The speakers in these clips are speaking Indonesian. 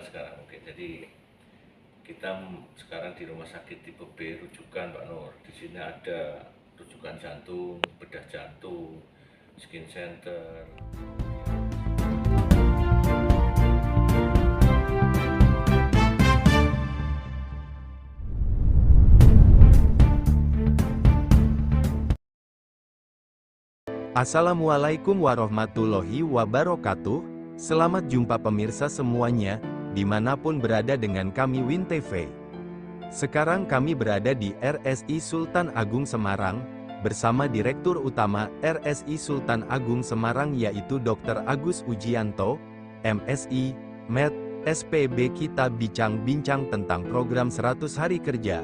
sekarang. Oke, jadi kita sekarang di rumah sakit tipe B rujukan Pak Nur. Di sini ada rujukan jantung, bedah jantung, skin center. Assalamualaikum warahmatullahi wabarakatuh. Selamat jumpa pemirsa semuanya, dimanapun berada dengan kami Win TV. Sekarang kami berada di RSI Sultan Agung Semarang, bersama Direktur Utama RSI Sultan Agung Semarang yaitu Dr. Agus Ujianto, MSI, Med, SPB. Kita bincang-bincang tentang program 100 hari kerja.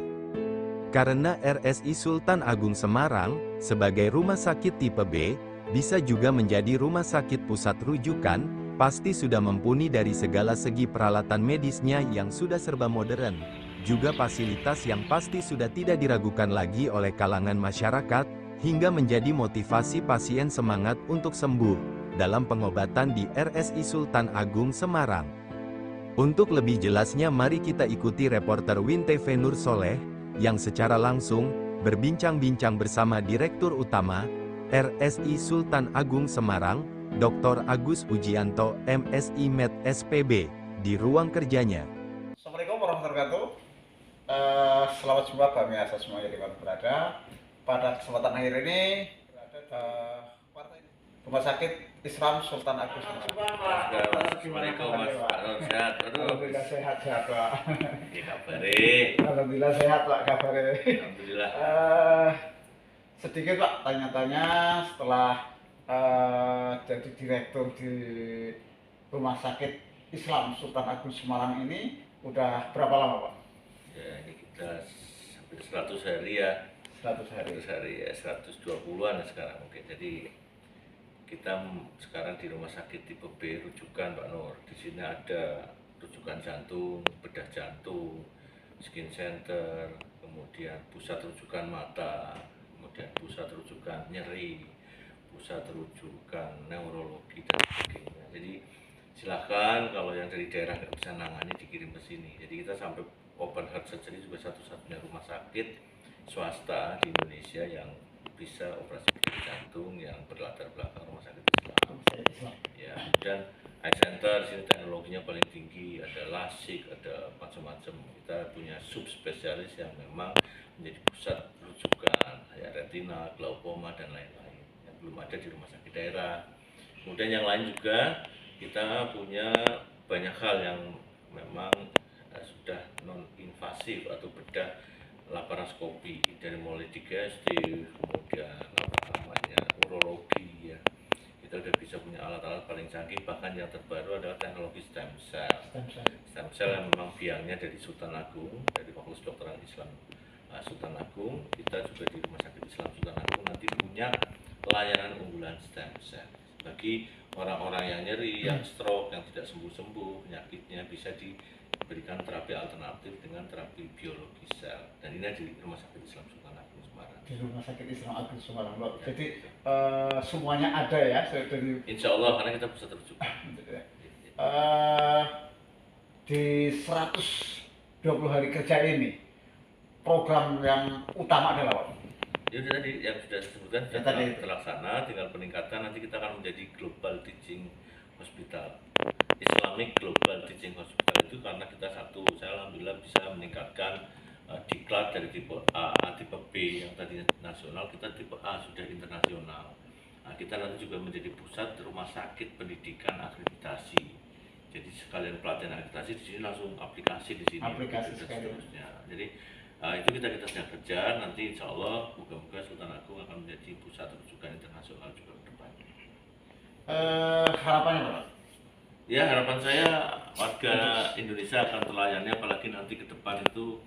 Karena RSI Sultan Agung Semarang, sebagai rumah sakit tipe B, bisa juga menjadi rumah sakit pusat rujukan, pasti sudah mumpuni dari segala segi peralatan medisnya yang sudah serba modern, juga fasilitas yang pasti sudah tidak diragukan lagi oleh kalangan masyarakat, hingga menjadi motivasi pasien semangat untuk sembuh, dalam pengobatan di RSI Sultan Agung Semarang. Untuk lebih jelasnya mari kita ikuti reporter Win TV Nur Soleh, yang secara langsung berbincang-bincang bersama Direktur Utama RSI Sultan Agung Semarang, Dr. Agus Ujianto, MSI Med SPB, di ruang kerjanya. Assalamualaikum warahmatullahi wabarakatuh. Selamat jumpa pemirsa semuanya di mana berada. Pada kesempatan akhir ini berada di Rumah Sakit Islam Sultan Agung Semarang. Assalamualaikum Mas Pak Nur, sehat? Alhamdulillah sehat Pak. Ya, kabare. Alhamdulillah sehat Pak kabarnya. Alhamdulillah. Sedikit Pak tanya-tanya setelah jadi direktur di Rumah Sakit Islam Sultan Agung Semarang ini udah berapa lama Pak? Ya, ini kita hampir 100 hari ya. 100 hari. 100 hari ya, 120-an sekarang. Oke, jadi kita sekarang di rumah sakit tipe B rujukan Pak Nur. Di sini ada rujukan jantung, bedah jantung, skin center, kemudian pusat rujukan mata, kemudian pusat rujukan nyeri, pusat rujukan neurologi dan sebagainya. Jadi silakan kalau yang dari daerah nggak bisa nangani dikirim ke sini. Jadi kita sampai open heart surgery juga satu-satunya rumah sakit swasta di Indonesia yang bisa operasi bedah jantung yang berlatar belakang rumah sakit Islam. Ya, dan eye center sini teknologinya paling tinggi, ada LASIK, ada macam-macam. Kita punya subspesialis yang memang menjadi pusat rujukan, ya retina, glaukoma dan lain-lain yang belum ada di rumah sakit daerah. Kemudian yang lain juga kita punya banyak hal yang memang sudah non invasif atau bedah laparoskopi, dari mulai digestif, kemudian urologi ya. Kita udah bisa punya alat-alat paling canggih, bahkan yang terbaru adalah teknologi stem cell. Stem cell yang memang biangnya dari Sultan Agung, dari Fakultas Kedokteran Islam Sultan Agung. Kita juga di Rumah Sakit Islam Sultan Agung nanti punya layanan unggulan stem cell bagi orang-orang yang nyeri, yang stroke, yang tidak sembuh-sembuh penyakitnya, bisa diberikan terapi alternatif dengan terapi biologi sel. Dan ini di Rumah Sakit Islam Sultan Agung Semarang. Di Rumah Sakit Islam Agung Semarang, Pak. Jadi semuanya ada ya dari Insya Allah, karena kita pusat rujukan. Di 120 hari kerja ini program yang utama adalah Pak? Ya tadi yang sudah disebutkan sudah terlaksana, tinggal peningkatan. Nanti kita akan menjadi Global Teaching Hospital, Islamic Global Teaching Hospital. Itu karena kita saya alhamdulillah bisa meningkatkan diklat dari tipe A, tipe B yang tadinya nasional, kita tipe A sudah internasional. Nah, kita nanti juga menjadi pusat rumah sakit pendidikan akreditasi. Jadi sekalian pelatihan akreditasi di sini langsung aplikasi di sini. Aplikasi seterusnya. Jadi itu kita sedang kejar. Nanti insya Allah moga-moga Sultan Agung akan menjadi pusat rujukan internasional juga ke depan. Harapannya Pak? Ya, harapan saya warga Indonesia akan terlayani, apalagi nanti ke depan itu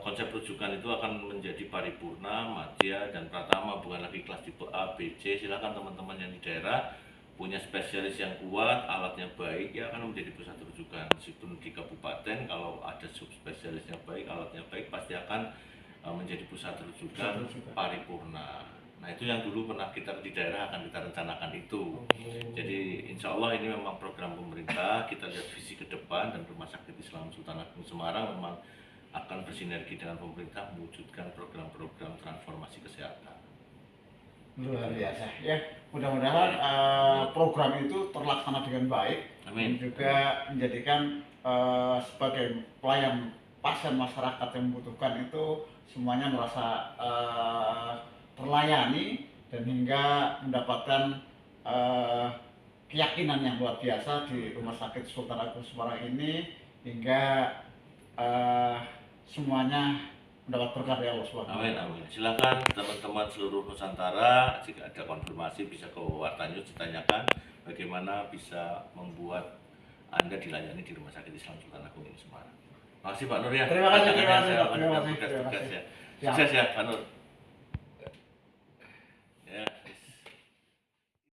konsep rujukan itu akan menjadi paripurna, madya, dan pratama, bukan lagi kelas tipe A, B, C. Silakan teman-teman yang di daerah punya spesialis yang kuat, alatnya baik, ya akan menjadi pusat rujukan. Meskipun di kabupaten kalau ada subspesialisnya baik, alatnya baik, pasti akan menjadi pusat rujukan paripurna. Nah, Nah itu yang dulu pernah kita di daerah akan kita rencanakan itu. Jadi insya Allah ini memang program pemerintah, kita lihat visi ke depan dan Rumah Sakit Islam Sultan Agung Semarang memang akan bersinergi dengan pemerintah mewujudkan program-program transformasi kesehatan. Luar biasa ya, mudah-mudahan program itu terlaksana dengan baik. Amin. Dan juga menjadikan sebagai pelayan pasien masyarakat yang membutuhkan itu semuanya merasa terlayani dan hingga mendapatkan keyakinan yang luar biasa di Rumah Sakit Sultan Agung Semarang ini, hingga semuanya mendapat berkah dari Allah SWT. Amin, amin. Silakan teman-teman seluruh Nusantara, jika ada konfirmasi bisa ke Warta News ditanyakan bagaimana bisa membuat Anda dilayani di Rumah Sakit Islam Sultan Agung ini Semarang. Terima kasih Pak Nur ya. Terima kasih, Tantangannya terima kasih, saya Pak. Terima lanjutkan kasih, tugas-tugas terima ya. kasih. Sukses ya Pak Nur.